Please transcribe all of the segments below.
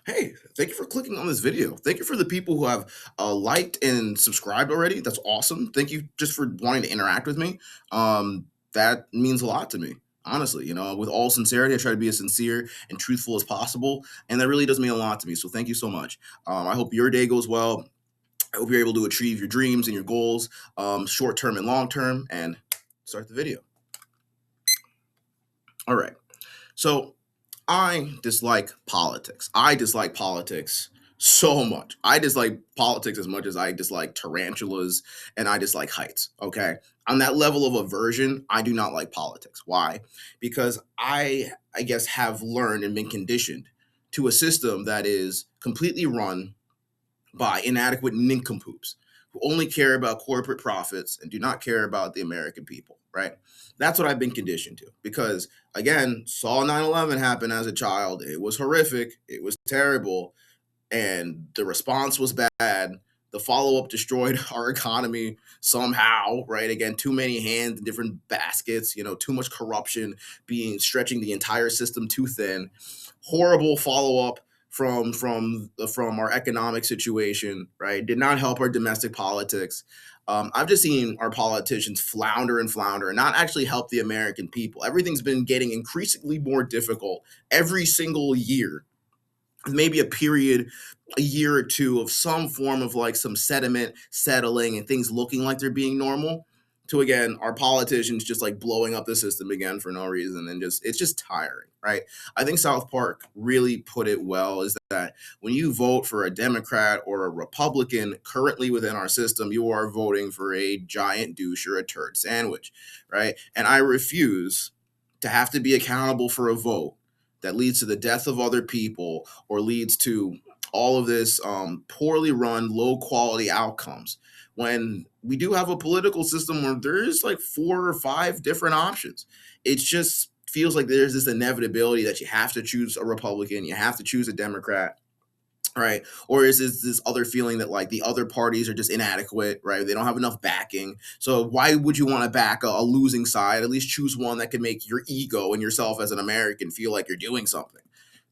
Hey, thank you for clicking on this video. Thank you for the people who have liked and subscribed already. That's awesome. Thank you just for wanting to interact with me. That means a lot to me. Honestly, with all sincerity, I try to be as sincere and truthful as possible, and that really does mean a lot to me. So, thank you so much. I hope your day goes well. I hope you're able to achieve your dreams and your goals, short term and long term. And start the video. All right. So, I dislike politics. I dislike politics so much. I dislike politics as much as I dislike tarantulas and I dislike heights. Okay. On that level of aversion, I do not like politics. Why? Because I guess have learned and been conditioned to a system that is completely run by inadequate nincompoops who only care about corporate profits and do not care about the American people, right? That's what I've been conditioned to because, again, saw 9/11 happen as a child. It was horrific, it was terrible, and the response was bad. The follow up destroyed our economy somehow, right? Again, too many hands in different baskets, too much corruption being stretching the entire system too thin. Horrible follow up from our economic situation, right? Did not help our domestic politics. I've just seen our politicians flounder and flounder and not actually help the American people. Everything's been getting increasingly more difficult every single year, maybe a year or two of some form of like some sediment settling and things looking like they're being normal to again our politicians just like blowing up the system again for no reason, and just it's just tiring, right? I think South Park really put it well, is that when you vote for a Democrat or a Republican currently within our system, you are voting for a giant douche or a turd sandwich, right? And I refuse to have to be accountable for a vote that leads to the death of other people or leads to all of this poorly run, low quality outcomes. When we do have a political system where there's like 4 or 5 different options, it just feels like there's this inevitability that you have to choose a Republican, you have to choose a Democrat, right? Or is this other feeling that like the other parties are just inadequate, right? They don't have enough backing. So why would you want to back a losing side? At least choose one that can make your ego and yourself as an American feel like you're doing something.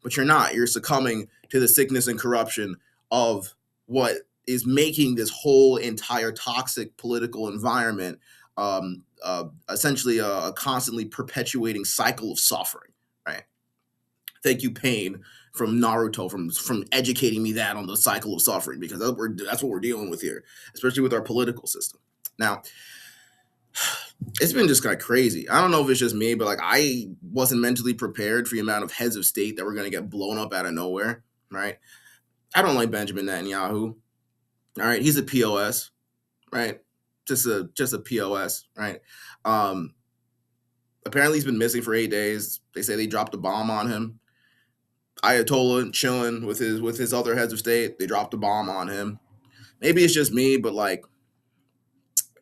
But you're not. You're succumbing to the sickness and corruption of what is making this whole entire toxic political environment essentially a constantly perpetuating cycle of suffering, right? Thank you, pain from Naruto, from educating me that on the cycle of suffering, because that's what we're dealing with here, especially with our political system. Now, it's been just kind of crazy. I don't know if it's just me, but like I wasn't mentally prepared for the amount of heads of state that were going to get blown up out of nowhere, right? I don't like Benjamin Netanyahu. All right, he's a POS, right? Just a POS, right? Um, Apparently he's been missing for 8 days. They say they dropped a bomb on him. Ayatollah chilling with his other heads of state. They dropped a bomb on him. Maybe it's just me, but like,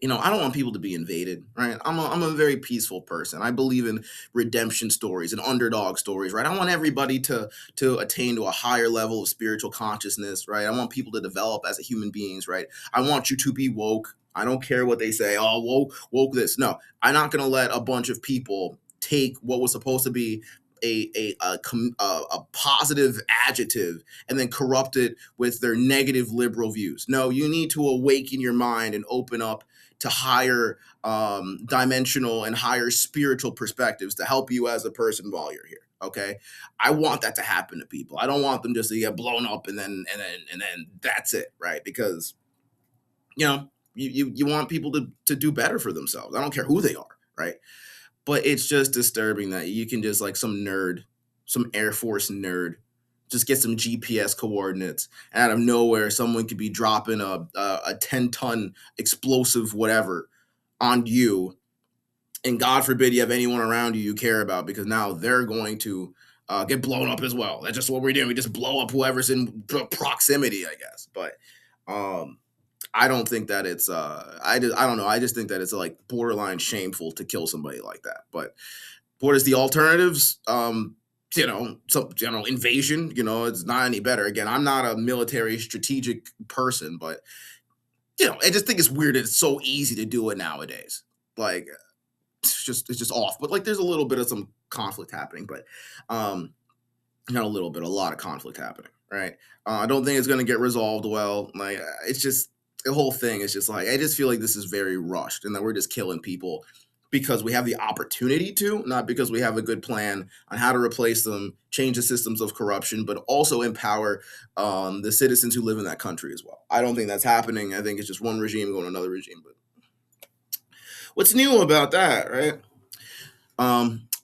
I don't want people to be invaded, right? I'm a very peaceful person. I believe in redemption stories and underdog stories, right? I want everybody to attain to a higher level of spiritual consciousness, right? I want people to develop as a human beings, right? I want you to be woke. I don't care what they say. Oh, woke this. No, I'm not gonna let a bunch of people take what was supposed to be a positive adjective and then corrupt it with their negative liberal views. No, you need to awaken your mind and open up to higher dimensional and higher spiritual perspectives to help you as a person while you're here. Okay, I want that to happen to people. I don't want them just to get blown up and then that's it, right? Because you want people to do better for themselves. I don't care who they are, right? But it's just disturbing that you can just like some nerd, some Air Force nerd, just get some GPS coordinates, and out of nowhere, someone could be dropping a 10-ton explosive whatever on you, and God forbid you have anyone around you care about, because now they're going to get blown up as well. That's just what we're doing. We just blow up whoever's in proximity, I guess. But um, I don't think that it's I don't know. I just think that it's like borderline shameful to kill somebody like that. But what is the alternatives? Some invasion, it's not any better. Again, I'm not a military strategic person, but I just think it's weird that it's so easy to do it nowadays. Like it's just off. But like there's a little bit of some conflict happening, but not a little bit, a lot of conflict happening, right? I don't think it's going to get resolved well. Like, it's just the whole thing is just like, I just feel like this is very rushed and that we're just killing people because we have the opportunity to, not because we have a good plan on how to replace them, change the systems of corruption, but also empower the citizens who live in that country as well. I don't think that's happening. I think it's just one regime going to another regime. But what's new about that, right?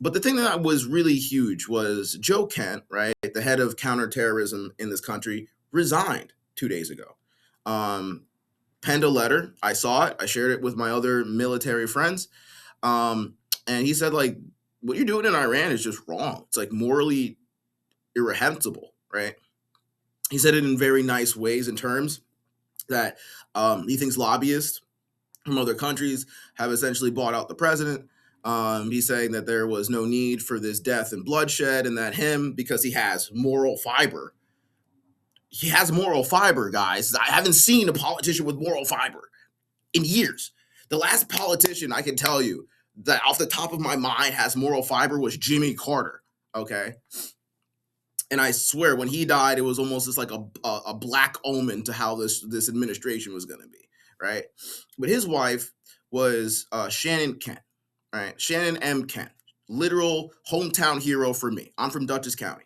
But the thing that was really huge was Joe Kent, right, the head of counterterrorism in this country, resigned 2 days ago. Penned a letter. I saw it. I shared it with my other military friends. And he said, like, what you're doing in Iran is just wrong. It's like morally irreprehensible, right? He said it in very nice ways and terms that he thinks lobbyists from other countries have essentially bought out the president. He's saying that there was no need for this death and bloodshed, and that him, because he has moral fiber, guys. I haven't seen a politician with moral fiber in years. The last politician I can tell you that off the top of my mind has moral fiber was Jimmy Carter. Okay. And I swear, when he died, it was almost just like a black omen to how this administration was going to be, right? But his wife was Shannon Kent, right? Shannon M. Kent, literal hometown hero for me. I'm from Dutchess County.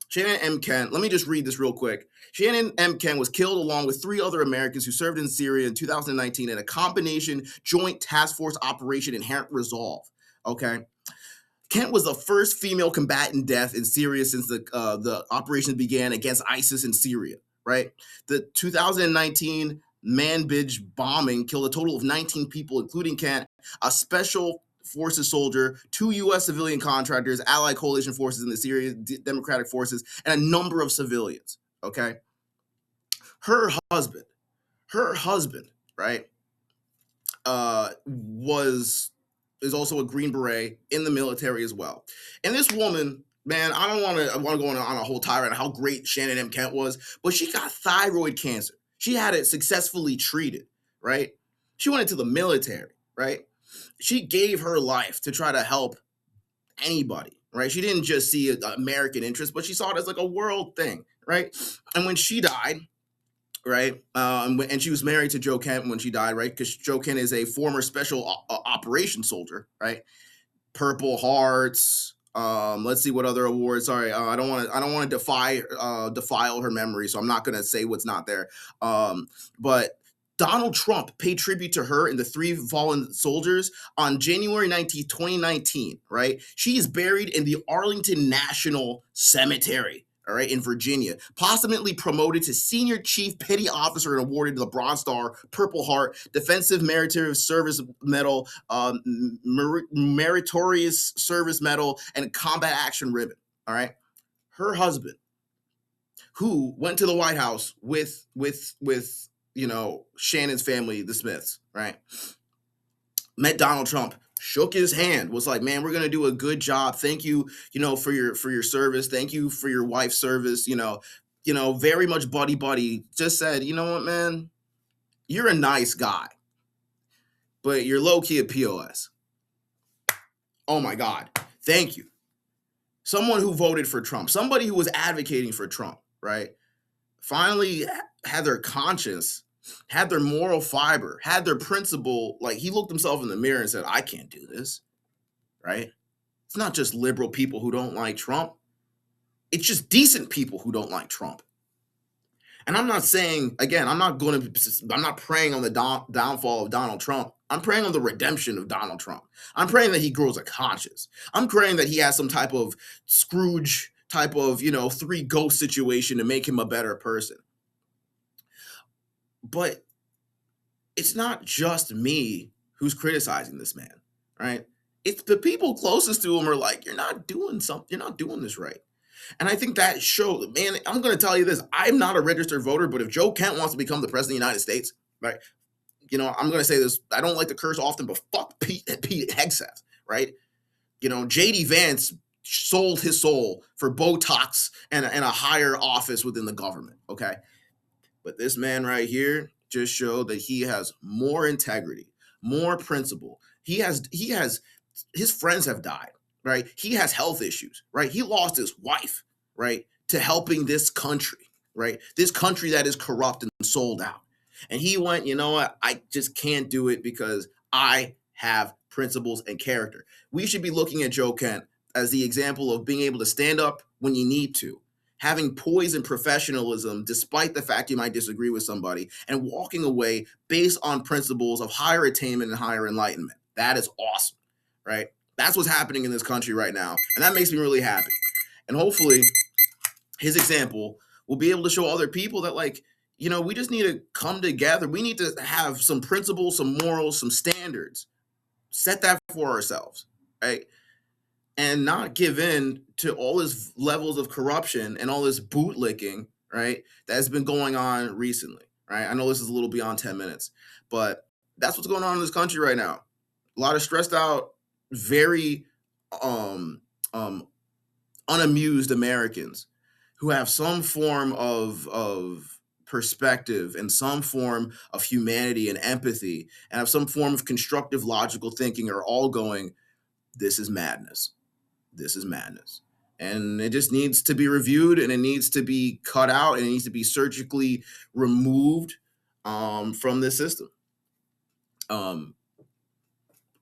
Shannon M. Kent, let me just read this real quick. Shannon M. Kent was killed along with 3 other Americans who served in Syria in 2019 in a combination joint task force operation Inherent Resolve, okay? Kent was the first female combatant death in Syria since the operation began against ISIS in Syria, right? The 2019 Manbij bombing killed a total of 19 people, including Kent, a special forces soldier, 2 U.S. civilian contractors, allied coalition forces in the Syrian Democratic Forces, and a number of civilians, okay? Her husband, right, is also a Green Beret in the military as well. And this woman, man, I want to go on a whole tirade on how great Shannon M. Kent was, but she got thyroid cancer. She had it successfully treated, right? She went into the military, right? She gave her life to try to help anybody, right? She didn't just see an American interest, but she saw it as like a world thing, right? And when she died, right? And she was married to Joe Kent when she died, right? Because Joe Kent is a former special operations soldier, right? Purple Hearts. Let's see what other awards. Sorry, I don't want to defile her memory, so I'm not going to say what's not there. But Donald Trump paid tribute to her in the 3 Fallen Soldiers on January 19th, 2019, right? She is buried in the Arlington National Cemetery, all right, in Virginia, posthumously promoted to senior chief petty officer and awarded the Bronze Star, Purple Heart, Defensive Meritorious Service Medal, Meritorious Service Medal, and Combat Action Ribbon, all right? Her husband, who went to the White House with Shannon's family, the Smiths, right? Met Donald Trump, shook his hand, was like, man, we're going to do a good job. Thank you, for your service. Thank you for your wife's service, very much buddy. Just said, you know what, man, you're a nice guy, but you're low-key a POS. Oh my God. Thank you. Someone who voted for Trump, somebody who was advocating for Trump, right? Finally had their conscience, had their moral fiber, had their principle. Like, he looked himself in the mirror and said, I can't do this, right? It's not just liberal people who don't like Trump. It's just decent people who don't like Trump. And I'm not saying, again, I'm not praying on the downfall of Donald Trump. I'm praying on the redemption of Donald Trump. I'm praying that he grows a conscience. I'm praying that he has some type of Scrooge type of, 3 ghost situation to make him a better person. But it's not just me who's criticizing this man, right? It's the people closest to him are like, you're not doing this right. And I think that shows, man, I'm going to tell you this. I'm not a registered voter, but if Joe Kent wants to become the president of the United States, right, I'm going to say this. I don't like to curse often, but fuck Pete Hegseth, right? J.D. Vance sold his soul for Botox and a higher office within the government, okay? But this man right here just showed that he has more integrity, more principle. He has his friends have died, right? He has health issues, right? He lost his wife, right, to helping this country. right? This country that is corrupt and sold out. And he went, you know what? I just can't do it because I have principles and character. We should be looking at Joe Kent as the example of being able to stand up when you need to, having poise and professionalism despite the fact you might disagree with somebody, and walking away based on principles of higher attainment and higher enlightenment. That is awesome, right? That's what's happening in this country right now. And that makes me really happy. And hopefully, his example will be able to show other people that, like, we just need to come together. We need to have some principles, some morals, some standards, set that for ourselves, right? And not give in to all this levels of corruption and all this bootlicking, right? That's been going on recently, right? I know this is a little beyond 10 minutes, but that's what's going on in this country right now. A lot of stressed out, very um um unamused Americans who have some form of perspective and some form of humanity and empathy and have some form of constructive logical thinking are all going, this is madness. This is madness. And it just needs to be reviewed, and it needs to be cut out, and it needs to be surgically removed from this system.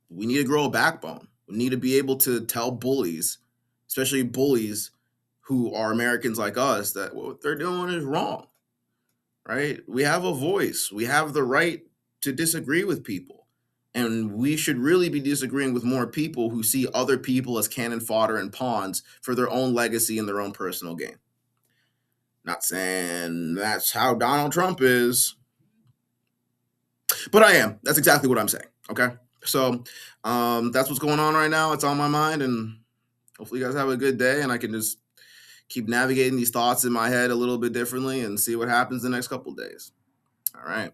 We need to grow a backbone. We need to be able to tell bullies, especially bullies who are Americans like us, that what they're doing is wrong, right? We have a voice. We have the right to disagree with people. And we should really be disagreeing with more people who see other people as cannon fodder and pawns for their own legacy and their own personal gain. Not saying that's how Donald Trump is, but I am. That's exactly what I'm saying. Okay. So that's what's going on right now. It's on my mind, and hopefully you guys have a good day, and I can just keep navigating these thoughts in my head a little bit differently and see what happens the next couple of days. All right.